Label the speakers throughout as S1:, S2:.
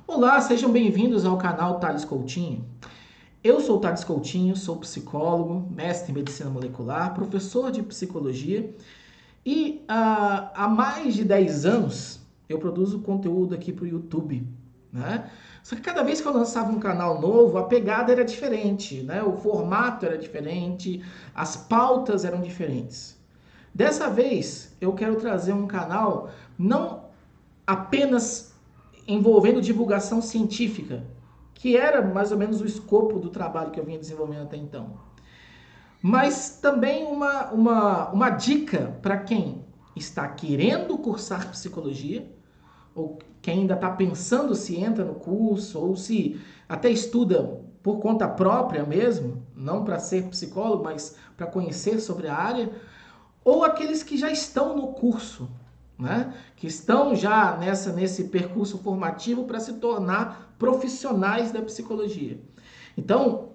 S1: Olá, sejam bem-vindos ao canal Thales Coutinho. Eu sou o Thales Coutinho, sou psicólogo, mestre em medicina molecular, professor de psicologia e há mais de 10 anos eu produzo conteúdo aqui para o YouTube, né? Só que cada vez que eu lançava um canal novo, a pegada era diferente, né? O formato era diferente, as pautas eram diferentes. Dessa vez eu quero trazer um canal não apenas envolvendo divulgação científica, que era mais ou menos o escopo do trabalho que eu vinha desenvolvendo até então. Mas também uma dica para quem está querendo cursar psicologia, ou quem ainda está pensando se entra no curso, ou se até estuda por conta própria mesmo, não para ser psicólogo, mas para conhecer sobre a área, ou aqueles que já estão no curso, né? Que estão já nesse percurso formativo para se tornar profissionais da psicologia. Então,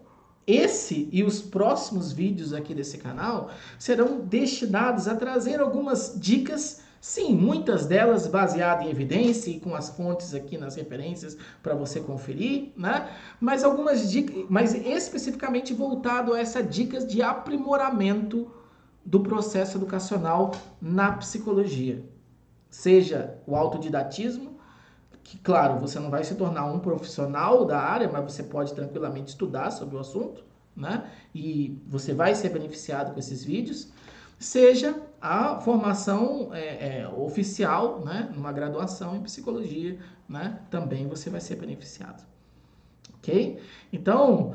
S1: esse e os próximos vídeos aqui desse canal serão destinados a trazer algumas dicas, sim, muitas delas baseadas em evidência e com as fontes aqui nas referências para você conferir, né? Mas algumas dicas, mas especificamente voltado a essas dicas de aprimoramento do processo educacional na psicologia. Seja o autodidatismo, que claro, você não vai se tornar um profissional da área, mas você pode tranquilamente estudar sobre o assunto, né? E você vai ser beneficiado com esses vídeos. Seja a formação oficial, né? Numa graduação em psicologia, né? Também você vai ser beneficiado. Ok? Então,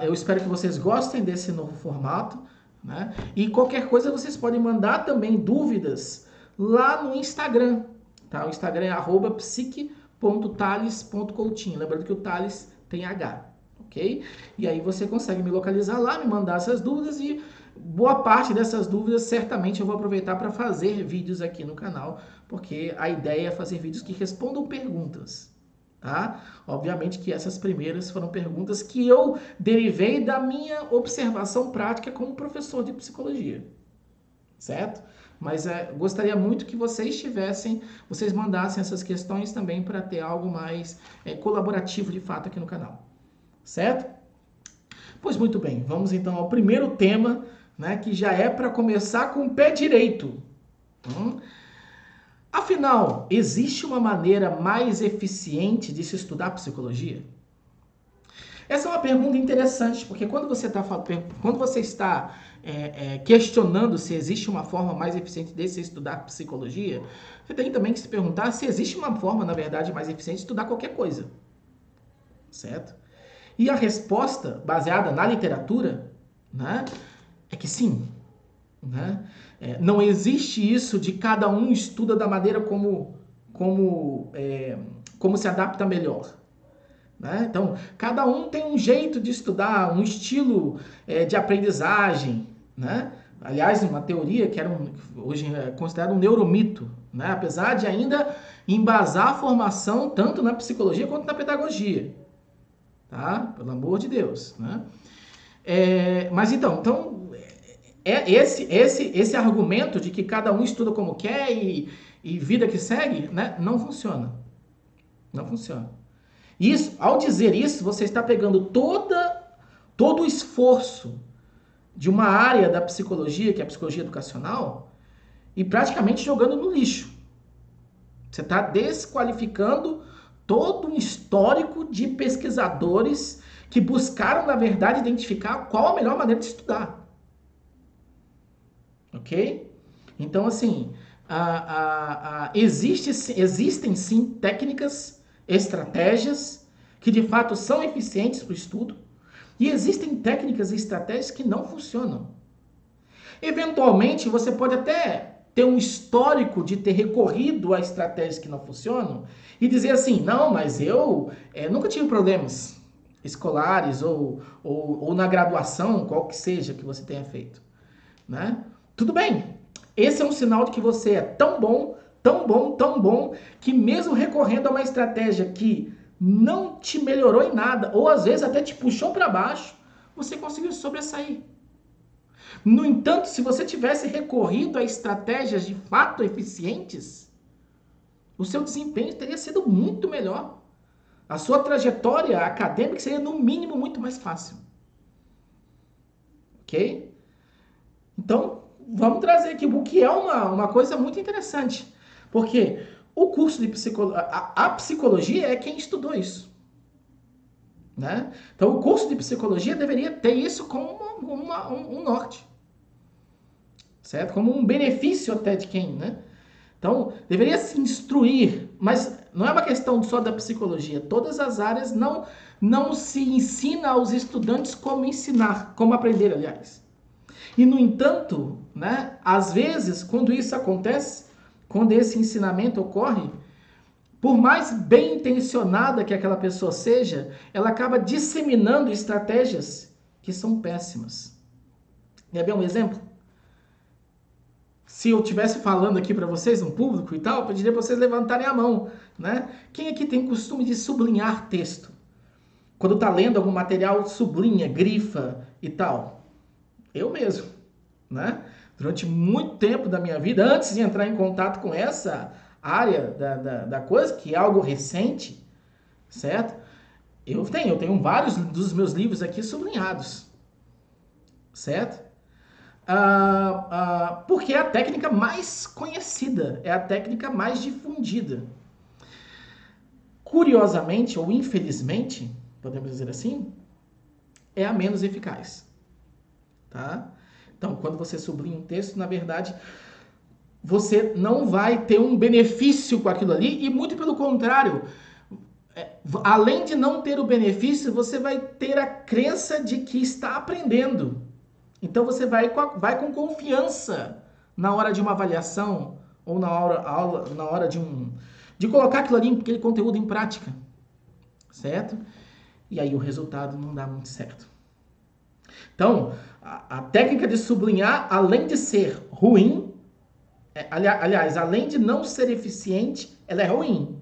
S1: eu espero que vocês gostem desse novo formato, né? E qualquer coisa vocês podem mandar também dúvidas lá no Instagram, tá? O Instagram é @psique.thales.coutinho. Lembrando que o Thales tem H, ok? E aí você consegue me localizar lá, me mandar essas dúvidas e boa parte dessas dúvidas certamente eu vou aproveitar para fazer vídeos aqui no canal, porque a ideia é fazer vídeos que respondam perguntas. Tá? Obviamente que essas primeiras foram perguntas que eu derivei da minha observação prática como professor de psicologia, certo? Mas gostaria muito que vocês mandassem essas questões também para ter algo mais colaborativo de fato aqui no canal, certo? Pois muito bem, vamos então ao primeiro tema, né, que já é para começar com o pé direito. Afinal, existe uma maneira mais eficiente de se estudar psicologia? Essa é uma pergunta interessante, porque quando você está questionando se existe uma forma mais eficiente de se estudar psicologia, você tem também que se perguntar se existe uma forma, na verdade, mais eficiente de estudar qualquer coisa, certo? E a resposta, baseada na literatura, né, é que sim. Né? Não existe isso de cada um estuda da maneira como se adapta melhor. Né? Então, cada um tem um jeito de estudar, um estilo de aprendizagem. Né? Aliás, uma teoria que hoje é considerado um neuromito, né? Apesar de ainda embasar a formação tanto na psicologia quanto na pedagogia. Tá? Pelo amor de Deus. Né? Mas então esse argumento de que cada um estuda como quer e vida que segue, né, não funciona. Não funciona. Isso, ao dizer isso, você está pegando todo o esforço de uma área da psicologia, que é a psicologia educacional, e praticamente jogando no lixo. Você está desqualificando todo um histórico de pesquisadores que buscaram, na verdade, identificar qual a melhor maneira de estudar. Ok? Então, assim, existem sim técnicas, estratégias que de fato são eficientes para o estudo, e existem técnicas e estratégias que não funcionam. Eventualmente, você pode até ter um histórico de ter recorrido a estratégias que não funcionam e dizer assim, não, mas eu nunca tive problemas escolares ou na graduação, qual que seja que você tenha feito. Né? Tudo bem. Esse é um sinal de que você é tão bom, tão bom, tão bom, que mesmo recorrendo a uma estratégia que não te melhorou em nada, ou às vezes até te puxou para baixo, você conseguiu sobressair. No entanto, se você tivesse recorrido a estratégias de fato eficientes, o seu desempenho teria sido muito melhor. A sua trajetória acadêmica seria, no mínimo, muito mais fácil. Ok? Então, vamos trazer aqui o que é uma coisa muito interessante. Porque o curso de psicologia, a psicologia é quem estudou isso. Né? Então, o curso de psicologia deveria ter isso como um norte. Certo? Como um benefício até de quem, né? Então, deveria se instruir, mas não é uma questão só da psicologia. Todas as áreas não se ensina aos estudantes como ensinar, como aprender, aliás. E, no entanto, né, às vezes, quando isso acontece, quando esse ensinamento ocorre, por mais bem intencionada que aquela pessoa seja, ela acaba disseminando estratégias que são péssimas. Quer ver um exemplo? Se eu estivesse falando aqui para vocês, no público e tal, eu pediria para vocês levantarem a mão, né? Quem aqui tem costume de sublinhar texto? Quando está lendo algum material, sublinha, grifa e tal. Eu mesmo, né? Durante muito tempo da minha vida, antes de entrar em contato com essa área da coisa, que é algo recente, certo? Eu tenho vários dos meus livros aqui sublinhados, certo? Porque é a técnica mais conhecida, é a técnica mais difundida. Curiosamente, ou infelizmente, podemos dizer assim, é a menos eficaz. Tá? Então, quando você sublinha um texto, na verdade, você não vai ter um benefício com aquilo ali, e muito pelo contrário, além de não ter o benefício, você vai ter a crença de que está aprendendo. Então você vai com confiança na hora de uma avaliação ou na hora de colocar aquele conteúdo em prática, certo? E aí o resultado não dá muito certo. Então, a técnica de sublinhar, além de ser ruim, aliás, além de não ser eficiente, ela é ruim.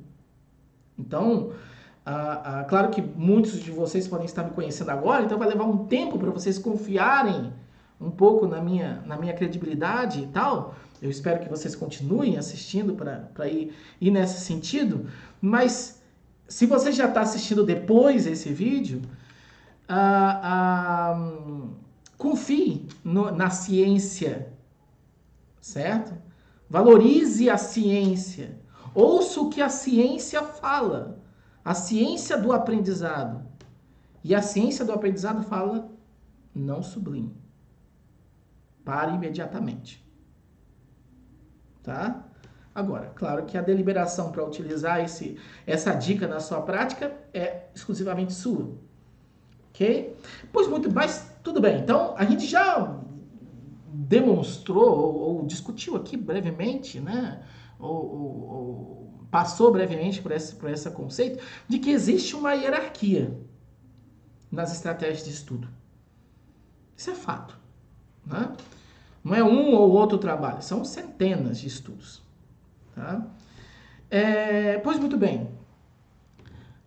S1: Então, claro que muitos de vocês podem estar me conhecendo agora, então vai levar um tempo para vocês confiarem um pouco na minha credibilidade e tal. Eu espero que vocês continuem assistindo para ir nesse sentido. Mas se você já está assistindo depois esse vídeo, confie na ciência, certo? Valorize a ciência. Ouça o que a ciência fala. A ciência do aprendizado. E a ciência do aprendizado fala: não sublinhe. Pare imediatamente. Tá? Agora, claro que a deliberação para utilizar essa dica na sua prática é exclusivamente sua. Ok? Pois muito, mas tudo bem. Então, a gente já demonstrou ou discutiu aqui brevemente, né? Ou passou brevemente por esse conceito de que existe uma hierarquia nas estratégias de estudo. Isso é fato. Né? Não é um ou outro trabalho, são centenas de estudos. Tá? Pois muito bem.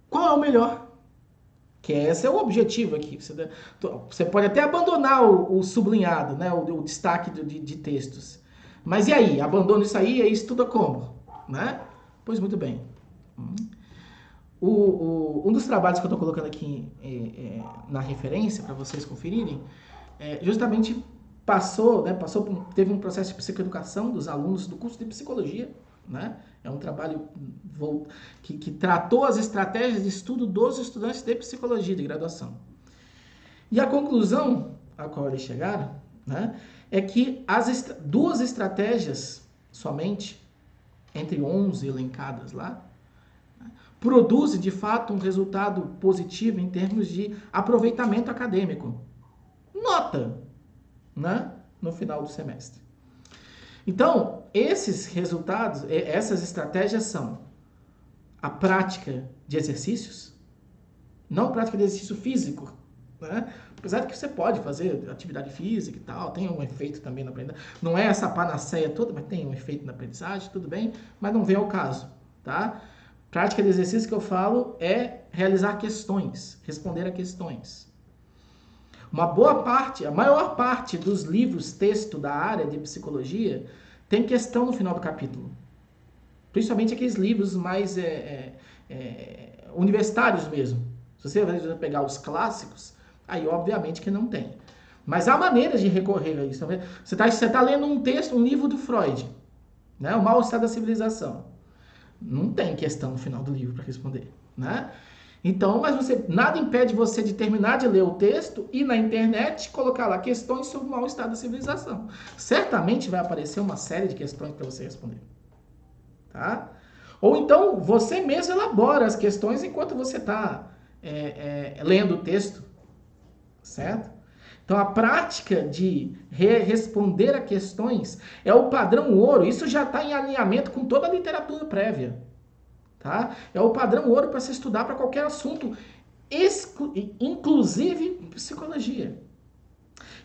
S1: Qual é o melhor? Que esse é o objetivo aqui. Você pode até abandonar o sublinhado, né? o destaque de textos. Mas e aí? Abandona isso aí e estuda como? Né? Pois muito bem. Um dos trabalhos que eu estou colocando aqui na referência para vocês conferirem, justamente teve um processo de psicoeducação dos alunos do curso de psicologia, né? É um trabalho que tratou as estratégias de estudo dos estudantes de psicologia de graduação. E a conclusão a qual eles chegaram, né, é que duas estratégias somente, entre 11 elencadas lá, produzem de fato um resultado positivo em termos de aproveitamento acadêmico. Nota, né, no final do semestre. Então, esses resultados, essas estratégias são a prática de exercícios, não prática de exercício físico, né? Apesar de que você pode fazer atividade física e tal, tem um efeito também na aprendizagem. Não é essa panaceia toda, mas tem um efeito na aprendizagem, tudo bem, mas não vem ao caso, tá? Prática de exercício que eu falo é realizar questões, responder a questões. A maior parte dos livros texto da área de psicologia tem questão no final do capítulo. Principalmente aqueles livros mais universitários mesmo. Se você vai pegar os clássicos, aí obviamente que não tem. Mas há maneiras de recorrer a isso. Você tá lendo um texto, um livro do Freud, né? O Mal-Estar da Civilização. Não tem questão no final do livro para responder, né? Então, mas nada impede você de terminar de ler o texto e na internet colocar lá questões sobre o mal-estar da civilização. Certamente vai aparecer uma série de questões para você responder, tá? Ou então você mesmo elabora as questões enquanto você está lendo o texto, certo? Então a prática de responder a questões é o padrão ouro. Isso já está em alinhamento com toda a literatura prévia. Tá? É o padrão ouro para se estudar para qualquer assunto, inclusive psicologia.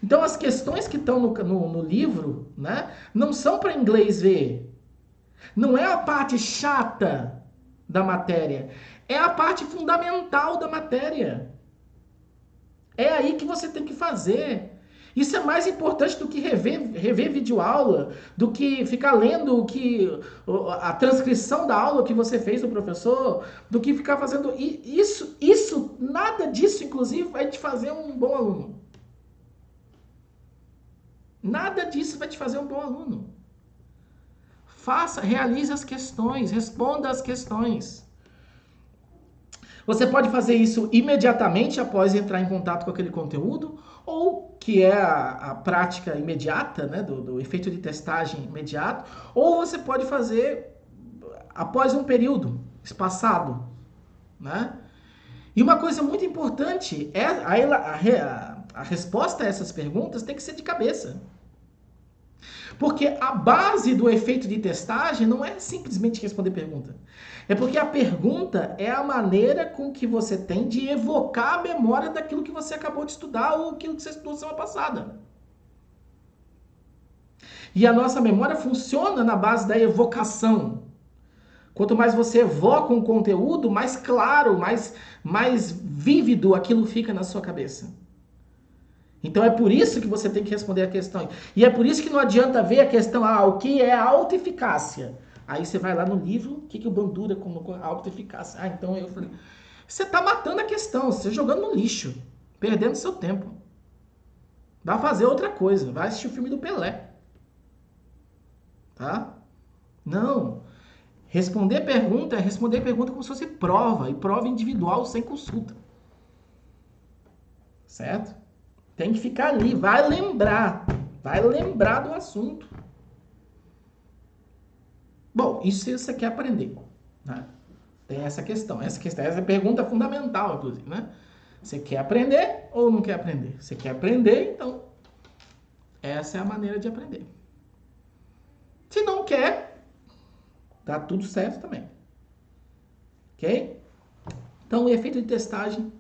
S1: Então as questões que estão no livro, né, não são para inglês ver. Não é a parte chata da matéria. É a parte fundamental da matéria. É aí que você tem que fazer. Isso é mais importante do que rever videoaula, do que ficar lendo a transcrição da aula que você fez do professor, do que ficar fazendo isso, nada disso, inclusive, vai te fazer um bom aluno. Nada disso vai te fazer um bom aluno. Realize as questões, responda as questões. Você pode fazer isso imediatamente após entrar em contato com aquele conteúdo, ou que é a prática imediata, né, do efeito de testagem imediato, ou você pode fazer após um período espaçado, né? E uma coisa muito importante é a resposta a essas perguntas tem que ser de cabeça. Porque a base do efeito de testagem não é simplesmente responder pergunta. É porque a pergunta é a maneira com que você tem de evocar a memória daquilo que você acabou de estudar ou aquilo que você estudou semana passada. E a nossa memória funciona na base da evocação. Quanto mais você evoca um conteúdo, mais claro, mais vívido aquilo fica na sua cabeça. Então é por isso que você tem que responder a questão. E é por isso que não adianta ver a questão, o que é autoeficácia? Aí você vai lá no livro, o que o Bandura colocou autoeficácia? Então eu falei, você está matando a questão, você está jogando no lixo, perdendo seu tempo. Vai fazer outra coisa, vai assistir o filme do Pelé. Tá? Não. Responder pergunta é responder pergunta como se fosse prova, e prova individual sem consulta. Certo? Tem que ficar ali, vai lembrar do assunto. Bom, isso se você quer aprender, né? Tem essa questão, essa é a pergunta fundamental, inclusive, né? Você quer aprender ou não quer aprender? Você quer aprender, então essa é a maneira de aprender. Se não quer, tá tudo certo também. Ok? Então, o efeito de testagem,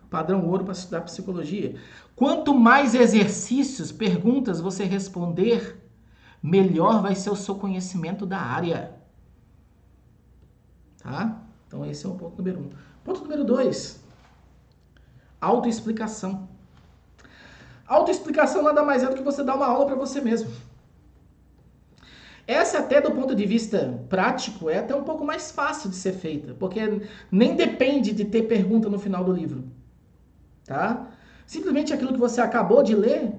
S1: padrão ouro para estudar psicologia. Quanto mais exercícios, perguntas você responder, melhor vai ser o seu conhecimento da área. Tá? Então esse é o ponto número 1. Ponto número 2. Autoexplicação. Autoexplicação nada mais é do que você dar uma aula para você mesmo. Essa até do ponto de vista prático é até um pouco mais fácil de ser feita, porque nem depende de ter pergunta no final do livro. Tá? Simplesmente aquilo que você acabou de ler,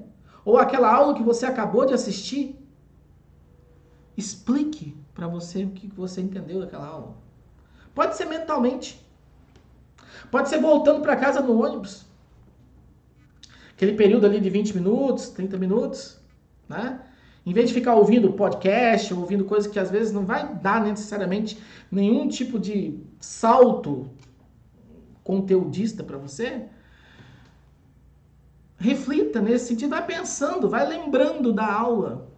S1: ou aquela aula que você acabou de assistir, explique para você o que você entendeu daquela aula. Pode ser mentalmente. Pode ser voltando para casa no ônibus. Aquele período ali de 20 minutos, 30 minutos, né? Em vez de ficar ouvindo podcast, ou ouvindo coisas que às vezes não vai dar necessariamente nenhum tipo de salto conteudista para você, reflita nesse sentido, vai pensando, vai lembrando da aula.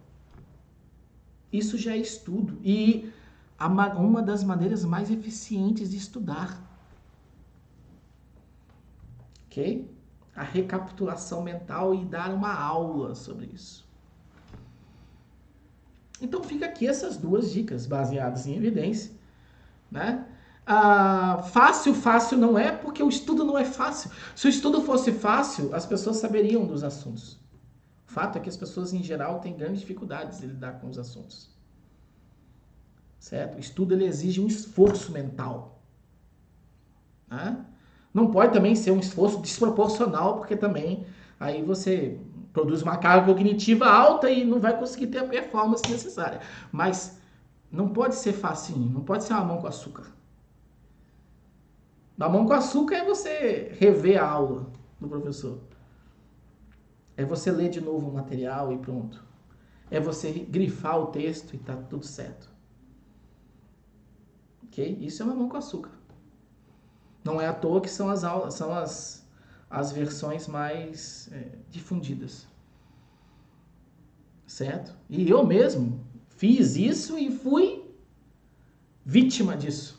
S1: Isso já é estudo. E uma das maneiras mais eficientes de estudar. Ok? A recapitulação mental e dar uma aula sobre isso. Então fica aqui essas duas dicas baseadas em evidência, né? Fácil não é porque o estudo não é fácil. Se o estudo fosse fácil, as pessoas saberiam dos assuntos. O fato é que as pessoas em geral têm grandes dificuldades de lidar com os assuntos. certo? O estudo ele exige um esforço mental, né? Não pode também ser um esforço desproporcional, porque também aí você produz uma carga cognitiva alta e não vai conseguir ter a performance necessária. Mas não pode ser facinho, não pode ser uma mão com açúcar. A mão com açúcar é você rever a aula do professor. É você ler de novo o material e pronto. É você grifar o texto e tá tudo certo. Ok? Isso é uma mão com açúcar. Não é à toa que são as aulas, são as versões mais difundidas. Certo? E eu mesmo fiz isso e fui vítima disso.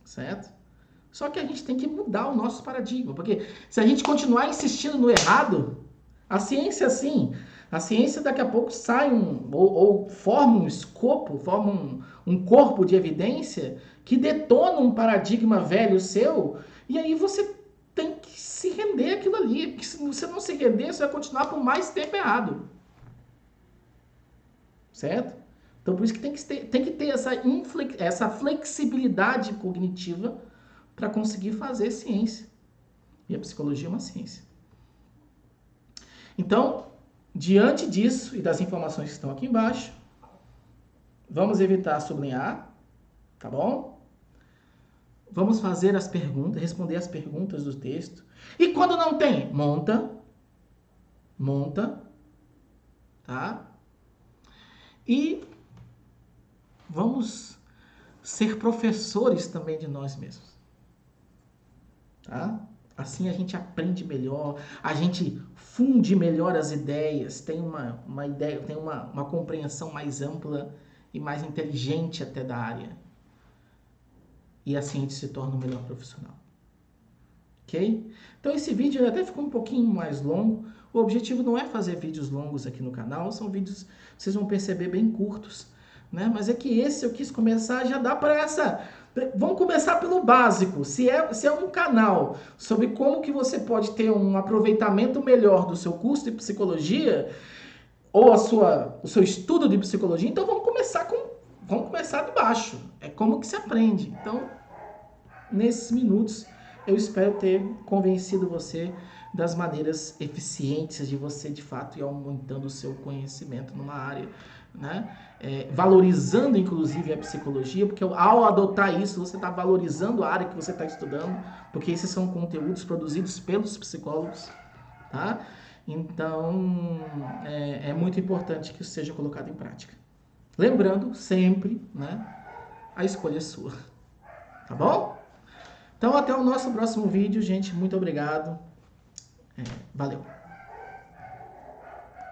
S1: Certo? Só que a gente tem que mudar o nosso paradigma, porque se a gente continuar insistindo no errado, a ciência assim, a ciência daqui a pouco sai ou forma um escopo, forma um corpo de evidência que detona um paradigma velho seu, e aí você tem que se render àquilo ali, porque se você não se render, você vai continuar por mais tempo errado. Certo? Então por isso que tem que ter essa flexibilidade cognitiva para conseguir fazer ciência. E a psicologia é uma ciência. Então, diante disso e das informações que estão aqui embaixo, vamos evitar sublinhar, tá bom? Vamos fazer as perguntas, responder as perguntas do texto. E quando não tem, monta, tá? E vamos ser professores também de nós mesmos. Tá? Assim a gente aprende melhor, a gente funde melhor as ideias, tem uma ideia, tem uma compreensão mais ampla e mais inteligente até da área. E assim a gente se torna um melhor profissional. Ok? Então esse vídeo até ficou um pouquinho mais longo. O objetivo não é fazer vídeos longos aqui no canal, são vídeos, vocês vão perceber, bem curtos. Né? Mas é que esse eu quis começar, já dá para essa... Vamos começar pelo básico. Se é um canal sobre como que você pode ter um aproveitamento melhor do seu curso de psicologia ou o seu estudo de psicologia, então vamos começar de baixo. É como que se aprende. Então, nesses minutos, eu espero ter convencido você das maneiras eficientes de você, de fato, ir aumentando o seu conhecimento numa área, né? Valorizando, inclusive, a psicologia, porque ao adotar isso, você está valorizando a área que você está estudando, porque esses são conteúdos produzidos pelos psicólogos, tá? Então, é muito importante que isso seja colocado em prática. Lembrando, sempre, né? A escolha é sua, tá bom? Então, até o nosso próximo vídeo, gente. Muito obrigado. Valeu.